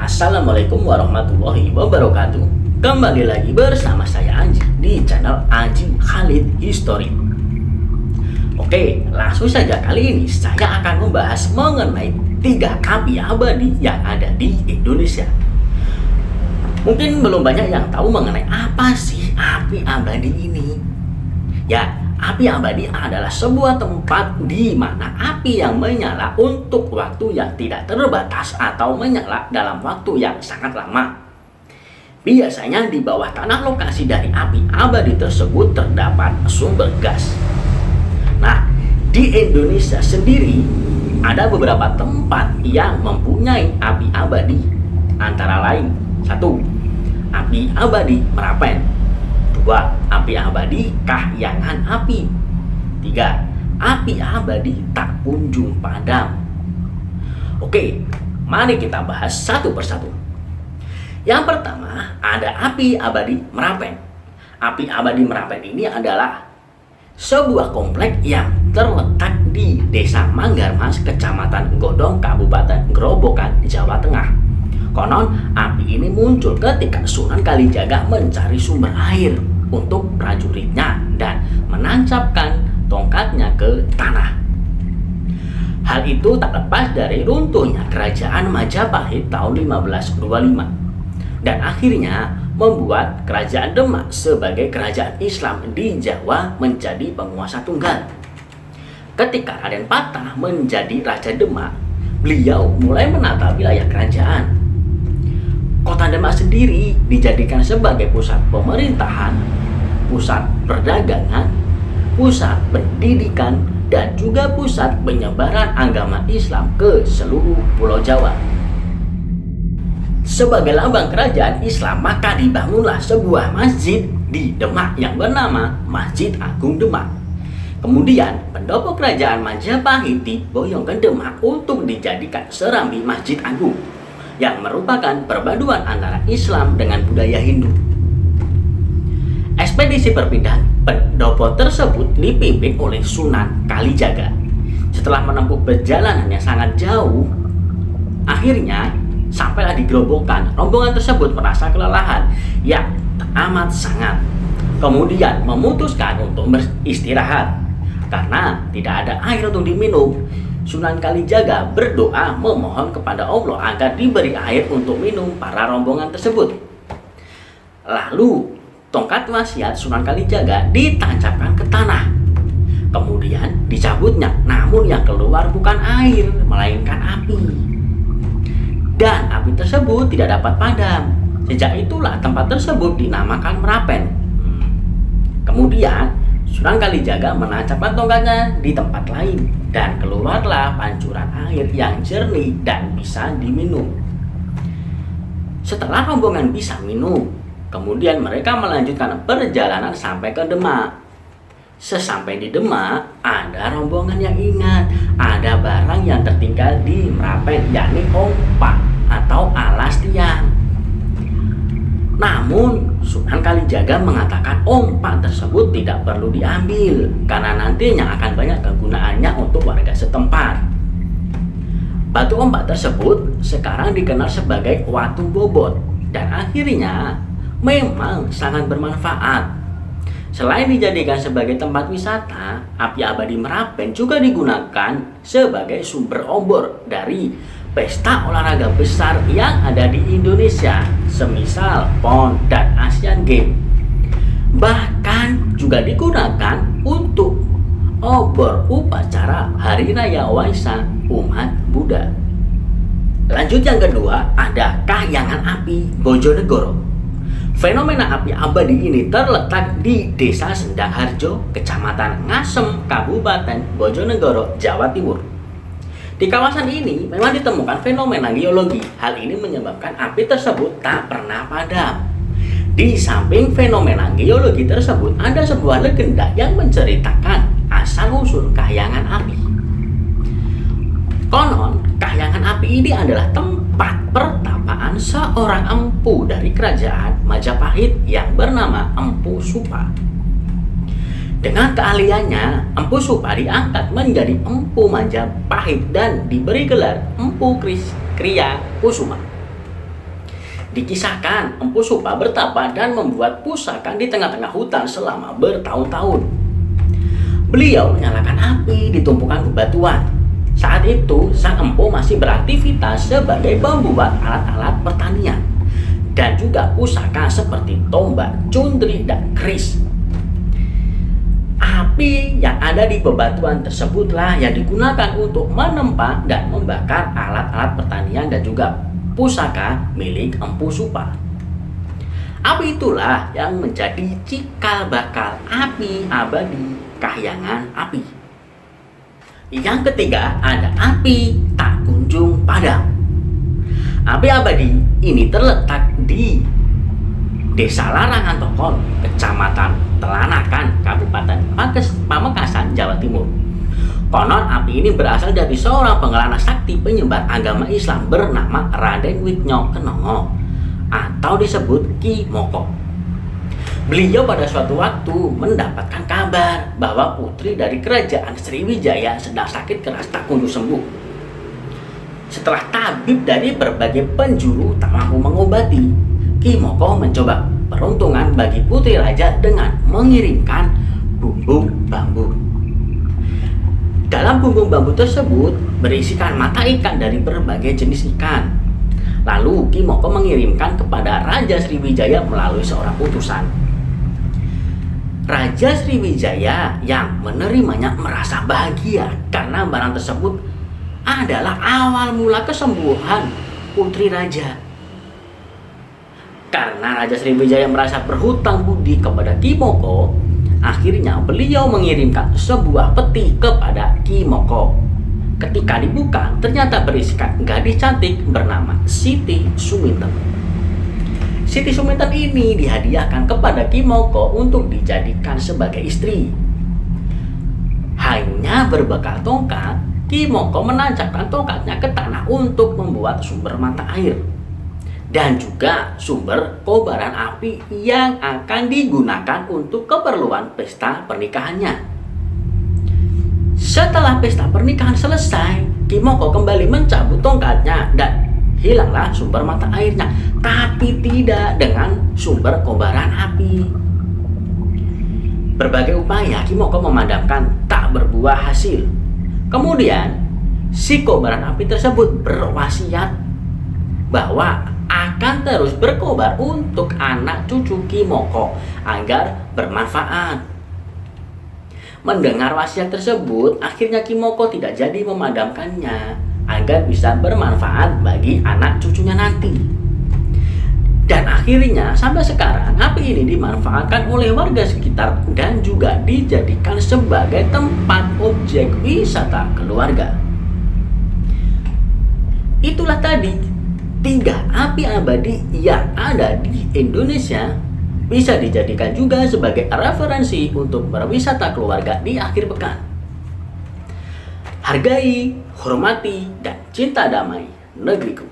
Assalamualaikum warahmatullahi wabarakatuh. Kembali lagi bersama saya Anji di channel Anji Khalid History. Oke, langsung saja kali ini saya akan membahas mengenai 3 api abadi yang ada di Indonesia. Mungkin belum banyak yang tahu mengenai apa sih api abadi ini. Ya, api abadi adalah sebuah tempat di mana api yang menyala untuk waktu yang tidak terbatas atau menyala dalam waktu yang sangat lama. Biasanya di bawah tanah lokasi dari api abadi tersebut terdapat sumber gas. Nah, di Indonesia sendiri ada beberapa tempat yang mempunyai api abadi. Antara lain, 1. Api abadi Merapen. 2. Api abadi Kahyangan Api. 3. Api abadi Tak Kunjung Padam. Oke, mari kita bahas satu persatu. Yang pertama, ada api abadi Merapen. Api abadi Merapen ini adalah sebuah komplek yang terletak di Desa Manggarmas, Kecamatan Godong, Kabupaten Grobogan, Jawa Tengah. Konon, api ini muncul ketika Sunan Kalijaga mencari sumber air untuk prajuritnya dan menancapkan tongkatnya ke tanah. Hal itu tak lepas dari runtuhnya kerajaan Majapahit tahun 1525 dan akhirnya membuat kerajaan Demak sebagai kerajaan Islam di Jawa menjadi penguasa tunggal. Ketika Raden Patah menjadi Raja Demak, beliau mulai menata wilayah kerajaan. Kota Demak sendiri dijadikan sebagai pusat pemerintahan, pusat perdagangan, pusat pendidikan, dan juga pusat penyebaran agama Islam ke seluruh Pulau Jawa. Sebagai lambang kerajaan Islam, maka dibangunlah sebuah masjid di Demak yang bernama Masjid Agung Demak. Kemudian, pendopo kerajaan Majapahit diboyong ke Demak untuk dijadikan serambi Masjid Agung, yang merupakan perpaduan antara Islam dengan budaya Hindu. Ekspedisi perpindahan pendopo tersebut dipimpin oleh Sunan Kalijaga. Setelah menempuh perjalanan yang sangat jauh, akhirnya sampailah di Grobogan. Rombongan tersebut merasa kelelahan yang amat sangat. Kemudian memutuskan untuk beristirahat karena tidak ada air untuk diminum. Sunan Kalijaga berdoa memohon kepada Allah agar diberi air untuk minum para rombongan tersebut. Lalu tongkat wasiat Sunan Kalijaga ditancapkan ke tanah. Kemudian dicabutnya, namun yang keluar bukan air, melainkan api. Dan api tersebut tidak dapat padam. Sejak itulah tempat tersebut dinamakan Merapen. Kemudian Sunan Kalijaga menancapkan tongkatnya di tempat lain dan keluarlah pancuran air yang jernih dan bisa diminum. Setelah rombongan bisa minum, kemudian mereka melanjutkan perjalanan sampai ke Demak. Sesampai di Demak, ada rombongan yang ingat ada barang yang tertinggal di Merapen, yakni ompak atau alas tiang. Namun Sunan Kalijaga mengatakan ompak tersebut tidak perlu diambil karena nantinya akan banyak kegunaannya untuk warga setempat. Batu ompak tersebut sekarang dikenal sebagai Watu Bobot dan akhirnya memang sangat bermanfaat. Selain dijadikan sebagai tempat wisata, api abadi Merapen juga digunakan sebagai sumber obor dari pesta olahraga besar yang ada di Indonesia, semisal PON dan Asian Games. Bahkan juga digunakan untuk obor upacara Hari Raya Waisak umat Buddha. Lanjut yang kedua, ada Kahyangan Api Bojonegoro. Fenomena api abadi ini terletak di Desa Sendang Harjo, Kecamatan Ngasem, Kabupaten Bojonegoro, Jawa Timur. Di kawasan ini memang ditemukan fenomena geologi. Hal ini menyebabkan api tersebut tak pernah padam. Di samping fenomena geologi tersebut, ada sebuah legenda yang menceritakan asal-usul kahyangan api. Konon, kahyangan api ini adalah tempat pertapaan seorang empu dari kerajaan Majapahit yang bernama Empu Supa. Dengan keahliannya, Empu Supa diangkat menjadi Empu Majapahit dan diberi gelar Empu Kriya Kusuma. Dikisahkan, Empu Supa bertapa dan membuat pusaka di tengah-tengah hutan selama bertahun-tahun. Beliau menyalakan api di tumpukan bebatuan. Saat itu, sang empu masih beraktivitas sebagai pembuat alat-alat pertanian dan juga pusaka seperti tombak, cundri, dan keris. Api yang ada di bebatuan tersebutlah yang digunakan untuk menempa dan membakar alat-alat pertanian dan juga pusaka milik Empu Supa. Api itulah yang menjadi cikal bakal api abadi Kahyangan Api. Yang ketiga ada api tak kunjung padam. Api abadi ini terletak di Desa Larangan Tokon, Kecamatan Telanakan, Kabupaten Pamekasan, Jawa Timur. Konon api ini berasal dari seorang pengelana sakti penyebar agama Islam bernama Raden Witnyo Kenongo atau disebut Ki Moko. Beliau pada suatu waktu mendapatkan kabar bahwa putri dari kerajaan Sriwijaya sedang sakit keras tak kunjung sembuh. Setelah tabib dari berbagai penjuru tak mampu mengobati, Ki Moko mencoba peruntungan bagi putri raja dengan mengirimkan bumbung bambu. Dalam bumbung bambu tersebut berisikan mata ikan dari berbagai jenis ikan. Lalu Ki Moko mengirimkan kepada Raja Sriwijaya melalui seorang utusan. Raja Sriwijaya yang menerimanya merasa bahagia karena barang tersebut adalah awal mula kesembuhan putri raja. Karena Raja Sriwijaya merasa berhutang budi kepada Ki Moko, akhirnya beliau mengirimkan sebuah peti kepada Ki Moko. Ketika dibuka, ternyata berisikan gadis cantik bernama Siti Suminten. Siti Suminten ini dihadiahkan kepada Ki Moko untuk dijadikan sebagai istri. Hanya berbekal tongkat, Ki Moko menancapkan tongkatnya ke tanah untuk membuat sumber mata air dan juga sumber kobaran api yang akan digunakan untuk keperluan pesta pernikahannya. Setelah pesta pernikahan selesai, Ki Moko kembali mencabut tongkatnya dan hilanglah sumber mata airnya, tapi tidak dengan sumber kobaran api. Berbagai upaya Ki Moko memadamkan tak berbuah hasil. Kemudian, si kobaran api tersebut berwasiat bahwa akan terus berkobar untuk anak cucu Ki Moko agar bermanfaat. Mendengar wasiat tersebut, akhirnya Ki Moko tidak jadi memadamkannya agar bisa bermanfaat bagi anak cucunya nanti. Dan akhirnya sampai sekarang api ini dimanfaatkan oleh warga sekitar dan juga dijadikan sebagai tempat objek wisata keluarga. Itulah tadi 3 api abadi yang ada di Indonesia, bisa dijadikan juga sebagai referensi untuk berwisata keluarga di akhir pekan. Hargai, hormati, dan cinta damai negeriku.